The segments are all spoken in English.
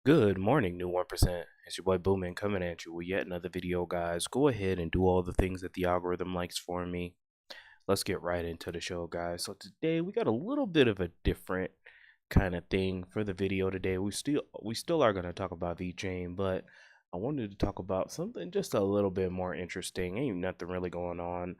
Good morning, new 1%. It's your boy Boomin coming at you with yet another video, guys. Go ahead and do all the things that the algorithm likes for me. Let's get right into the show, guys. So today we got a little bit of a different kind of thing for the video today. We still are going to talk about VeChain, but I wanted to talk about something just a little bit more interesting. Ain't nothing really going on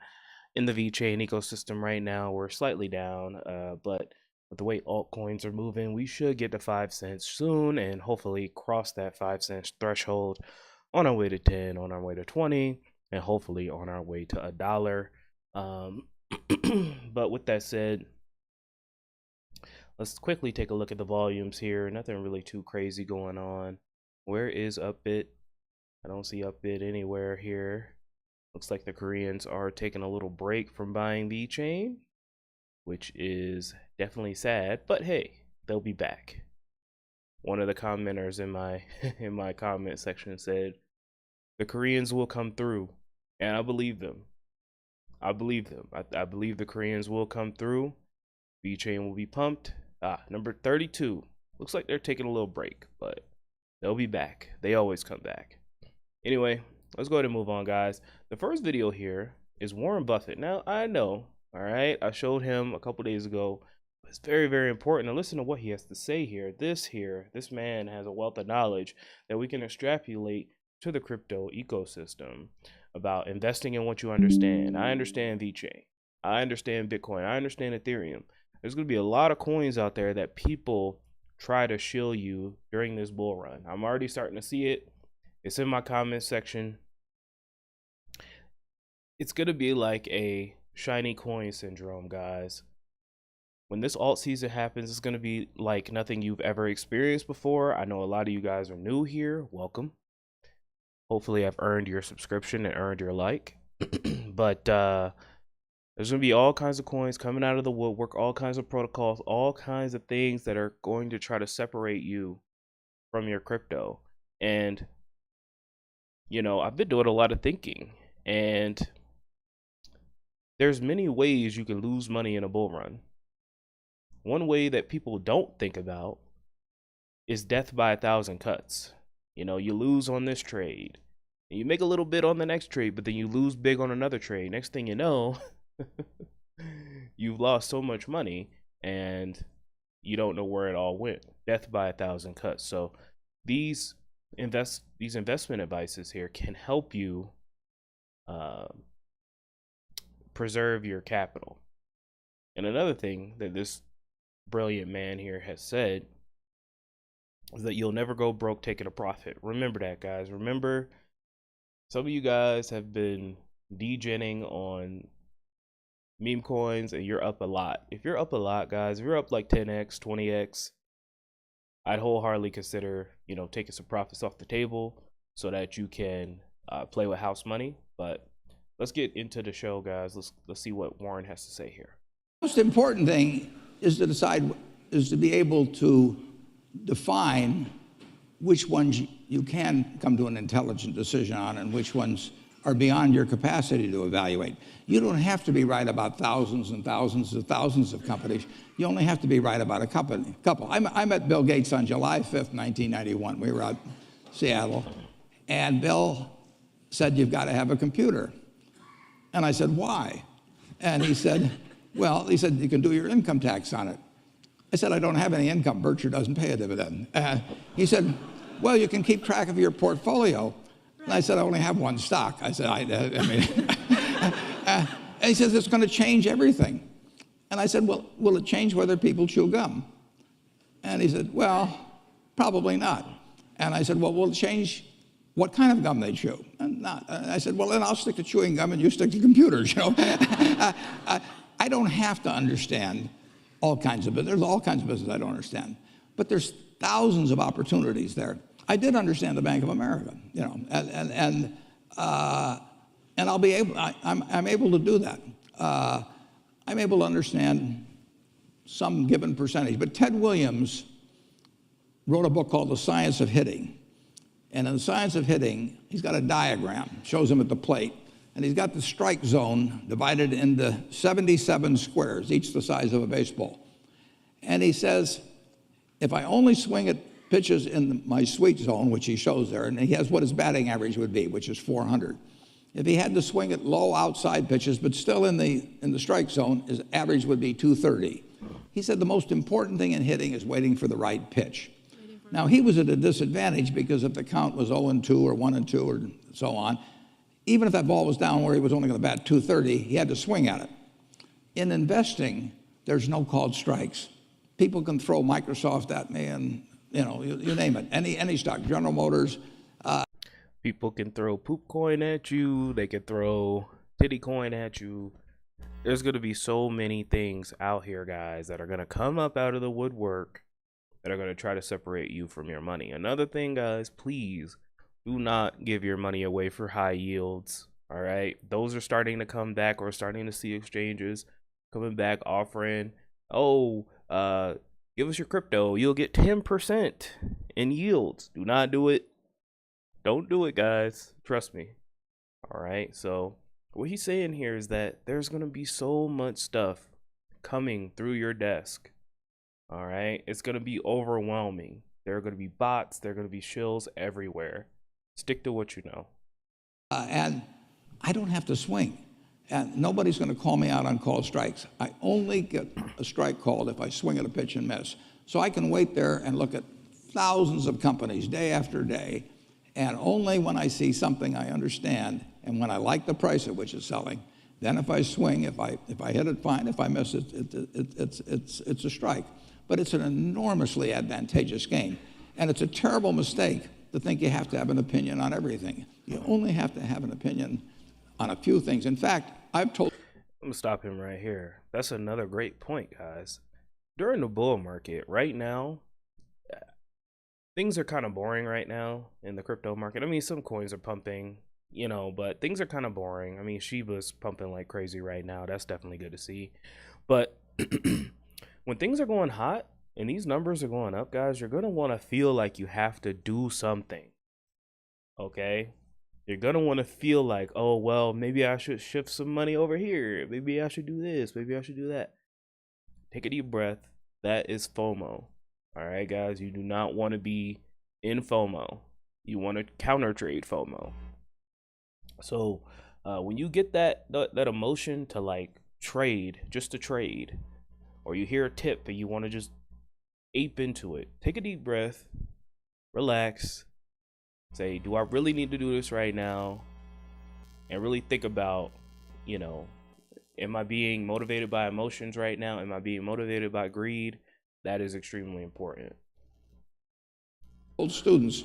in the VeChain ecosystem right now. We're slightly down, but with the way altcoins are moving, we should get to 5 cents soon and hopefully cross that 5 cents threshold on our way to 10, on our way to 20, and hopefully on our way to $1. But with that said, let's quickly take a look at the volumes here. Nothing really too crazy going on. Where is Upbit? I don't see Upbit anywhere here. Looks like the Koreans are taking a little break from buying VeChain, which is definitely sad, but hey, they'll be back. One of the commenters in my comment section said, the Koreans will come through, and I believe them. I believe the Koreans will come through. VeChain will be pumped. Number 32. Looks like they're taking a little break, but they'll be back. They always come back. Anyway, let's go ahead and move on, guys. The first video here is Warren Buffett. Now, I know, all right, I showed him a couple days ago. It's very, very important to listen to what he has to say here. This man has a wealth of knowledge that we can extrapolate to the crypto ecosystem about investing in what you understand. I understand VeChain. I understand Bitcoin. I understand Ethereum. There's going to be a lot of coins out there that people try to shill you during this bull run. I'm already starting to see it. It's in my comment section. It's going to be like a shiny coin syndrome, guys. When this alt season happens, it's going to be like nothing you've ever experienced before. I know a lot of you guys are new here. Welcome. Hopefully I've earned your subscription and earned your like. But there's going to be all kinds of coins coming out of the woodwork, all kinds of protocols, all kinds of things that are going to try to separate you from your crypto. And, you know, I've been doing a lot of thinking, and there's many ways you can lose money in a bull run. One way that people don't think about is death by 1,000 cuts. You know, you lose on this trade, and you make a little bit on the next trade, but then you lose big on another trade. Next thing you know, you've lost so much money, and you don't know where it all went. Death by 1,000 cuts. So these investment advices here can help you preserve your capital. And another thing that this brilliant man here has said is that you'll never go broke taking a profit. Remember that, guys. Remember, some of you guys have been degenning on meme coins and you're up a lot. If you're up a lot, guys, if you're up like 10x, 20x, I'd wholeheartedly consider, you know, taking some profits off the table so that you can play with house money. But let's get into the show, guys. Let's see what Warren has to say here. Most important thing is to be able to define which ones you can come to an intelligent decision on and which ones are beyond your capacity to evaluate. You don't have to be right about thousands and thousands and thousands of companies. You only have to be right about a couple. I met Bill Gates on July 5th, 1991. We were out in Seattle, and Bill said, "You've got to have a computer." And I said, "Why?" And he said, "Well," he said, "you can do your income tax on it." I said, "I don't have any income. Berkshire doesn't pay a dividend." He said, "Well, you can keep track of your portfolio." And I said, "I only have one stock." I said, and he says, "It's going to change everything." And I said, "Well, will it change whether people chew gum?" And he said, "Well, probably not." And I said, "Well, will it change what kind of gum they chew?" And not. And I said, "Well, then I'll stick to chewing gum and you stick to computers, you know." I don't have to understand all kinds of business. There's all kinds of business I don't understand. But there's thousands of opportunities there. I did understand the Bank of America, you know, and I'll be able, I'm able to do that. I'm able to understand some given percentage. But Ted Williams wrote a book called The Science of Hitting. And in The Science of Hitting, he's got a diagram, shows him at the plate. And he's got the strike zone divided into 77 squares, each the size of a baseball. And he says, if I only swing it pitches in my sweet zone, which he shows there, and he has what his batting average would be, which is 400. If he had to swing at low outside pitches, but still in the strike zone, his average would be 230. He said the most important thing in hitting is waiting for the right pitch. Now, he was at a disadvantage because if the count was 0-2 or 1-2 or so on, even if that ball was down where he was only going to bat 230, he had to swing at it. In investing, there's no called strikes. People can throw Microsoft at me and, you name it, any stock, General Motors. People can throw poop coin at you. They can throw titty coin at you. There's going to be so many things out here, guys, that are going to come up out of the woodwork that are going to try to separate you from your money. Another thing, guys, please do not give your money away for high yields. All right. Those are starting to come back. We're starting to see exchanges coming back offering, give us your crypto. You'll get 10% in yields. Do not do it. Don't do it, guys. Trust me. All right. So what he's saying here is that there's going to be so much stuff coming through your desk. All right. It's going to be overwhelming. There are going to be bots. There are going to be shills everywhere. Stick to what you know. And I don't have to swing. And nobody's going to call me out on called strikes. I only get a strike called if I swing at a pitch and miss. So I can wait there and look at thousands of companies day after day. And only when I see something I understand and when I like the price at which it's selling, then if I swing, if I hit it, fine. If I miss it, it's a strike. But it's an enormously advantageous game. And it's a terrible mistake to think you have to have an opinion on everything. You only have to have an opinion on a few things. In fact, I'm going to stop him right here. That's another great point, guys. During the bull market right now, things are kind of boring right now in the crypto market. I mean, some coins are pumping, but things are kind of boring. I mean, Shiba's pumping like crazy right now. That's definitely good to see. But when things are going hot and these numbers are going up, guys, you're going to want to feel like you have to do something. Okay? You're going to want to feel like, oh, well, maybe I should shift some money over here. Maybe I should do this. Maybe I should do that. Take a deep breath. That is FOMO. All right, guys, you do not want to be in FOMO. You want to counter trade FOMO. So when you get that emotion to like trade, just to trade, or you hear a tip and you want to just ape into it, take a deep breath, relax, say, do I really need to do this right now? And really think about, am I being motivated by emotions right now? Am I being motivated by greed? That is extremely important. Old students,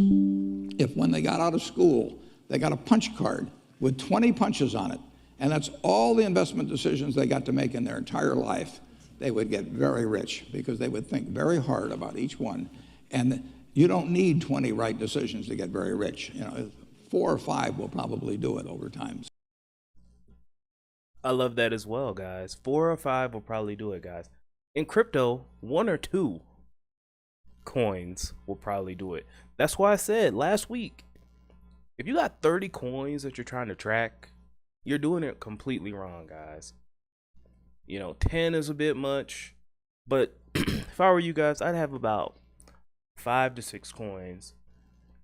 if when they got out of school, they got a punch card with 20 punches on it, and that's all the investment decisions they got to make in their entire life, they would get very rich because they would think very hard about each one. And you don't need 20 right decisions to get very rich. 4 or 5 will probably do it over time. I love that as well, guys. 4 or 5 will probably do it, guys. In crypto, 1 or 2 coins will probably do it. That's why I said last week, if you got 30 coins that you're trying to track, you're doing it completely wrong, guys. 10 is a bit much, but if I were you guys, I'd have about 5 to 6 coins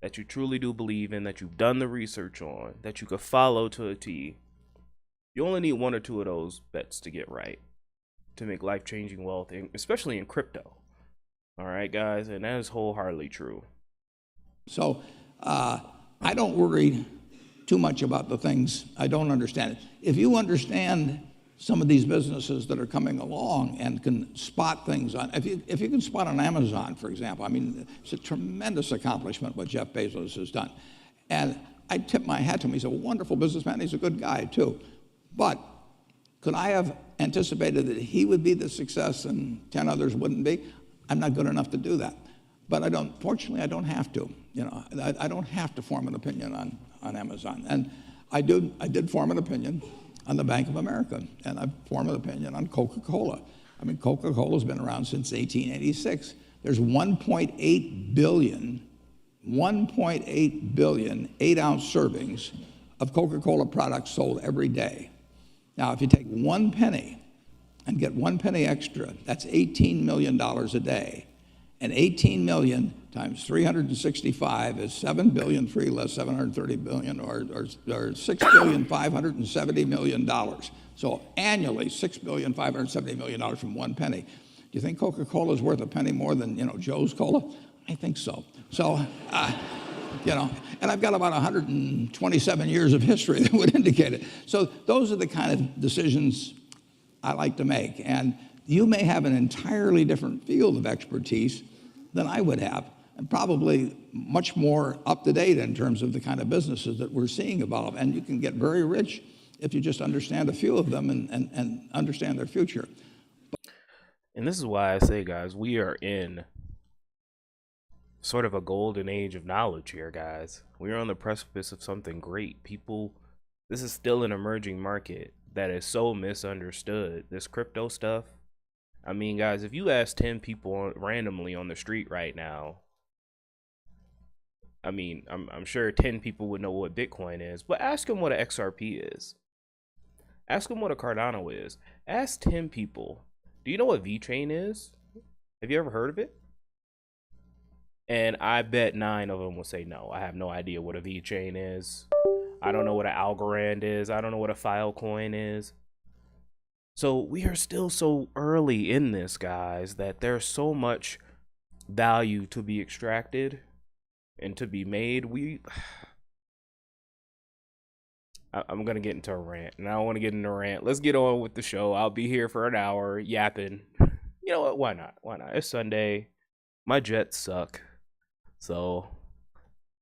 that you truly do believe in, that you've done the research on, that you could follow to a T. You only need 1 or 2 of those bets to get right, to make life-changing wealth, especially in crypto. All right, guys, and that is wholeheartedly true. So I don't worry too much about the things I don't understand. If you understand some of these businesses that are coming along and can spot things on, if you can spot on Amazon, for example, I mean, it's a tremendous accomplishment what Jeff Bezos has done. And I tip my hat to him. He's a wonderful businessman. He's a good guy, too. But could I have anticipated that he would be the success and 10 others wouldn't be? I'm not good enough to do that. But fortunately, I don't have to. I don't have to form an opinion on Amazon. And I did form an opinion on the Bank of America, and I formed an opinion on Coca-Cola. I mean, Coca-Cola's been around since 1886. There's 1.8 billion 8-ounce servings of Coca-Cola products sold every day. Now, if you take 1 penny and get 1 penny extra, that's $18 million a day. And 18 million times 365 is 7 billion, 3 less 730 billion, or $6,570,000,000. So annually, $6,570,000,000 from 1 penny. Do you think Coca-Cola is worth a penny more than, Joe's Cola? I think so. So, and I've got about 127 years of history that would indicate it. So those are the kind of decisions I like to make. And you may have an entirely different field of expertise than I would have, and probably much more up to date in terms of the kind of businesses that we're seeing evolve. And you can get very rich if you just understand a few of them and understand their future. And this is why I say, guys, we are in sort of a golden age of knowledge here, guys. We're on the precipice of something great. This is still an emerging market that is so misunderstood. This crypto stuff. I mean, guys, if you ask 10 people randomly on the street right now, I mean, I'm sure 10 people would know what Bitcoin is, but ask them what an XRP is. Ask them what a Cardano is. Ask 10 people, do you know what VeChain is? Have you ever heard of it? And I bet 9 of them will say no. I have no idea what a VeChain is. I don't know what an Algorand is. I don't know what a Filecoin is. So we are still so early in this, guys, that there's so much value to be extracted and to be made. I'm going to get into a rant, and I don't want to get into a rant. Let's get on with the show. I'll be here for an hour yapping. You know what? Why not? Why not? It's Sunday. My Jets suck. So,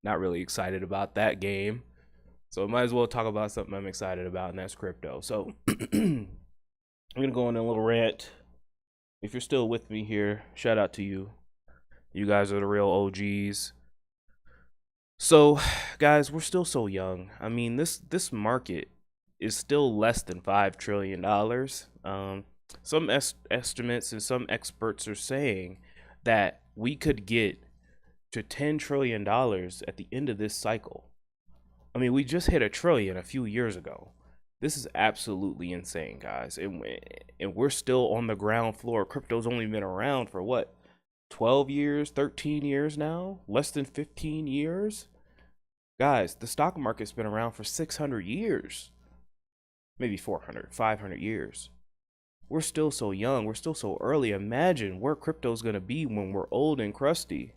not really excited about that game. So, I might as well talk about something I'm excited about, and that's crypto. So, I'm going to go on a little rant. If you're still with me here, shout out to you. You guys are the real OGs. So, guys, we're still so young. I mean, this market is still less than $5 trillion. Some estimates and some experts are saying that we could get to $10 trillion at the end of this cycle. I mean, we just hit $1 trillion a few years ago. This is absolutely insane, guys. And we're still on the ground floor. Crypto's only been around for what? 12 years, 13 years now? Less than 15 years? Guys, the stock market's been around for 600 years. Maybe 400, 500 years. We're still so young. We're still so early. Imagine where crypto's going to be when we're old and crusty.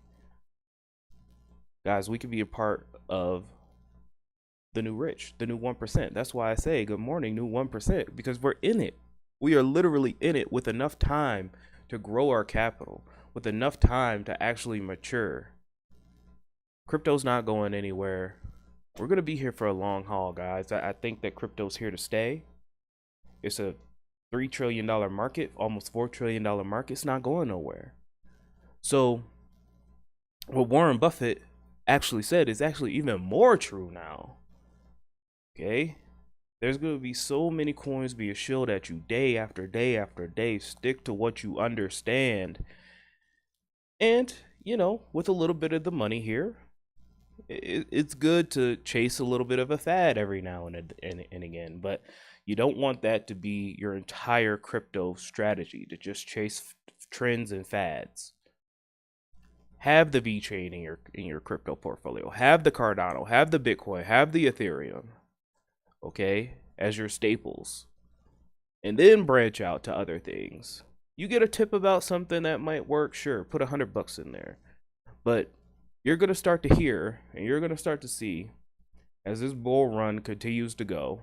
Guys, we could be a part of the new rich, the new 1%. That's why I say good morning, new 1%, because we're in it. We are literally in it with enough time to grow our capital, with enough time to actually mature. Crypto's not going anywhere. We're going to be here for a long haul, guys. I think that crypto's here to stay. It's a $3 trillion market, almost $4 trillion market. It's not going nowhere. So what Warren Buffett actually said is actually even more true now. Okay? There's going to be so many coins being shilled at you day after day after day. Stick to what you understand. And, with a little bit of the money here, it's good to chase a little bit of a fad every now and again. But you don't want that to be your entire crypto strategy, to just chase trends and fads. Have the VeChain in your crypto portfolio. Have the Cardano. Have the Bitcoin. Have the Ethereum. Okay, as your staples. And then branch out to other things. You get a tip about something that might work, sure, put $100 in there. But you're going to start to hear, and you're going to start to see, as this bull run continues to go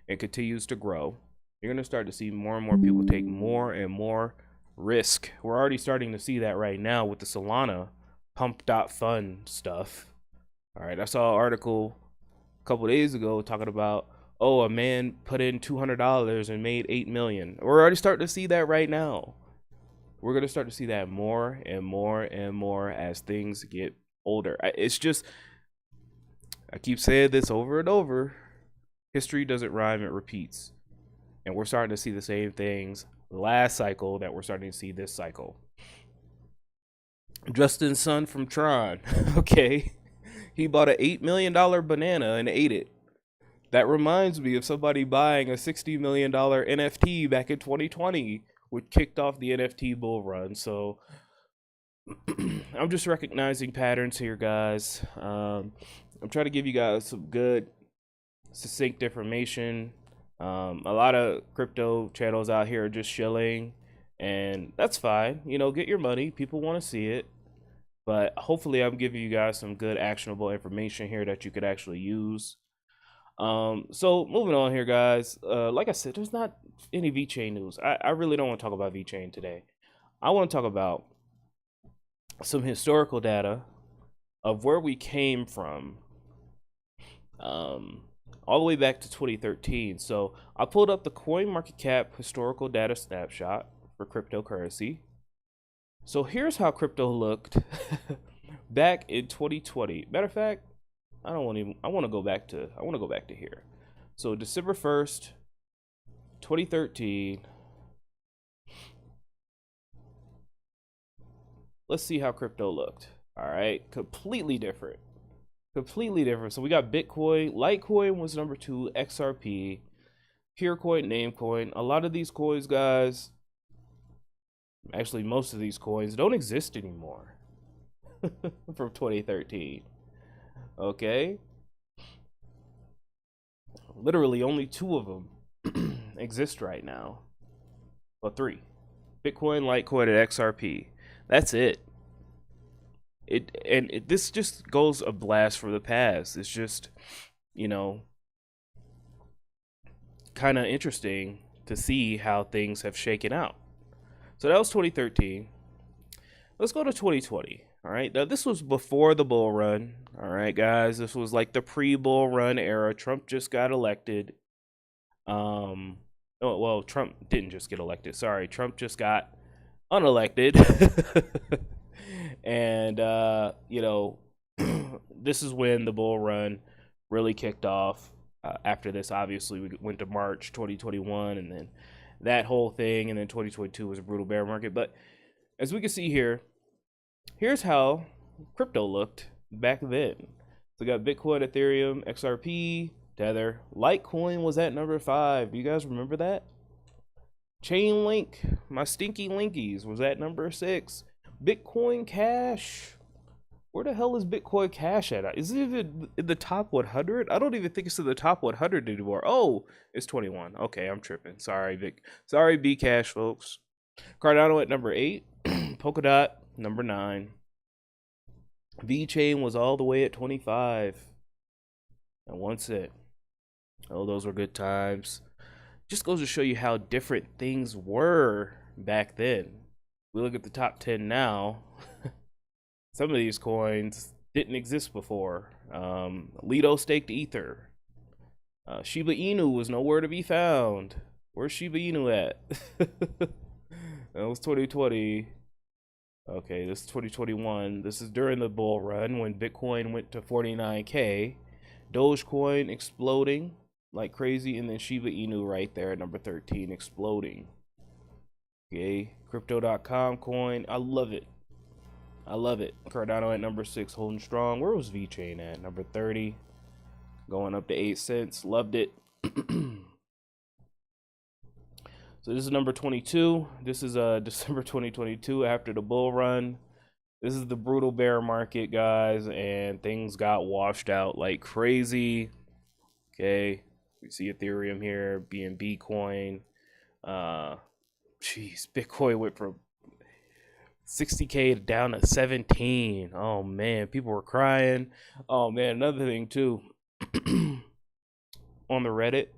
and continues to grow, you're going to start to see more and more people take more and more risk. We're already starting to see that right now with the Solana pump.fun stuff. All right, I saw an article a couple days ago talking about, a man put in $200 and made $8 million. We're already starting to see that right now. We're going to start to see that more and more and more as things get older. It's just, I keep saying this over and over. History doesn't rhyme, it repeats. And we're starting to see the same things last cycle that we're starting to see this cycle. Justin's son from Tron, okay? He bought an $8 million banana and ate it. That reminds me of somebody buying a $60 million NFT back in 2020, which kicked off the NFT bull run. So I'm just recognizing patterns here, guys. I'm trying to give you guys some good, succinct information. A lot of crypto channels out here are just shilling, and that's fine. You know, get your money. People want to see it. But hopefully I'm giving you guys some good actionable information here that you could actually use. So moving on here, guys. Like I said, there's not any VeChain news. I really don't want to talk about VeChain today. I want to talk about some historical data of where we came from, all the way back to 2013. So I pulled up the CoinMarketCap historical data snapshot for cryptocurrency. So here's how crypto looked back in 2020. Matter of fact, I want to go back to here. So December 1st, 2013. Let's see how crypto looked. All right, completely different. Completely different. So we got Bitcoin, Litecoin was number 2, XRP, Purecoin, Namecoin. A lot of these coins, guys, actually most of these coins don't exist anymore from 2013. Okay, literally only 2 of them exist right now. Well, 3: Bitcoin, Litecoin, and XRP. That's it. This just goes a blast from the past. It's just, you know, kind of interesting to see how things have shaken out. So that was 2013. Let's go to 2020. All right. Now, this was before the bull run. All right, guys. This was like the pre-bull run era. Trump just got elected. Oh, well, Trump didn't just get elected. Sorry. Trump just got unelected. And, you know, this is when the bull run really kicked off. After this, obviously, we went to March 2021, and then that whole thing, and then 2022 was a brutal bear market. But as we can see here, here's how crypto looked back then. So we got Bitcoin, Ethereum, XRP, Tether. Litecoin was at number 5. Do you guys remember that? Chainlink, my stinky linkies, was at number 6. Bitcoin Cash. Where the hell is Bitcoin Cash at? Is it even in the top 100? I don't even think it's in the top 100 anymore. Oh, it's 21. Okay, I'm tripping. Sorry, Vic. Sorry, Bcash, folks. Cardano at number 8. Polkadot, number 9. VeChain was all the way at 25. And one cent. Oh, those were good times. Just goes to show you how different things were back then. We look at the top 10 now. Some of these coins didn't exist before. Lido staked Ether. Shiba Inu was nowhere to be found. Where's Shiba Inu at? That was 2020. Okay, this is 2021. This is during the bull run when Bitcoin went to 49K. Dogecoin exploding like crazy, and then Shiba Inu right there at number 13 exploding. Okay, Crypto.com coin. I love it. I love it. Cardano at number 6, holding strong. Where was VeChain at? Number 30. Going up to 8 cents. Loved it. So this is number 22. This is December 2022 after the bull run. This is the brutal bear market, guys, and things got washed out like crazy. Okay, we see Ethereum here, BNB coin. Jeez, Bitcoin went from 60K down to 17. Oh man, people were crying. Oh man, another thing too. On the Reddit,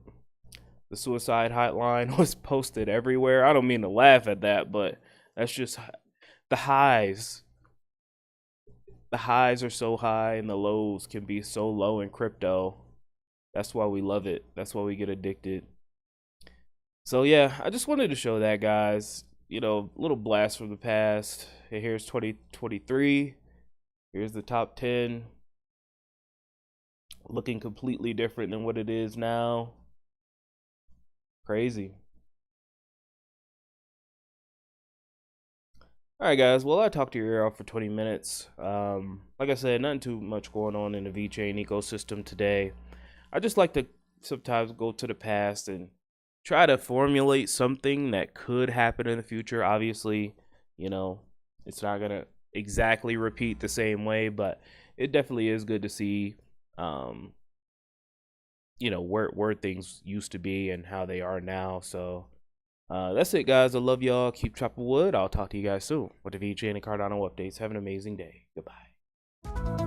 the suicide hotline was posted everywhere. I don't mean to laugh at that, but that's just the highs. The highs are so high and the lows can be so low in crypto. That's why we love it. That's why we get addicted. So yeah, I just wanted to show that, guys. You know, a little blast from the past. Here's 2023. Here's the top 10. Looking completely different than what it is now. Crazy. All right, guys. Well, I talked to your ear off for 20 minutes. Like I said, nothing too much going on in the VeChain ecosystem today. I just like to sometimes go to the past and try to formulate something that could happen in the future. Obviously, you know, it exactly repeat the same way, but it definitely is good to see, you know, where things used to be and how they are now. So that's it, guys. I love y'all. Keep chopping wood. I'll talk to you guys soon with the VeChain and Cardano updates. Have an amazing day. Goodbye.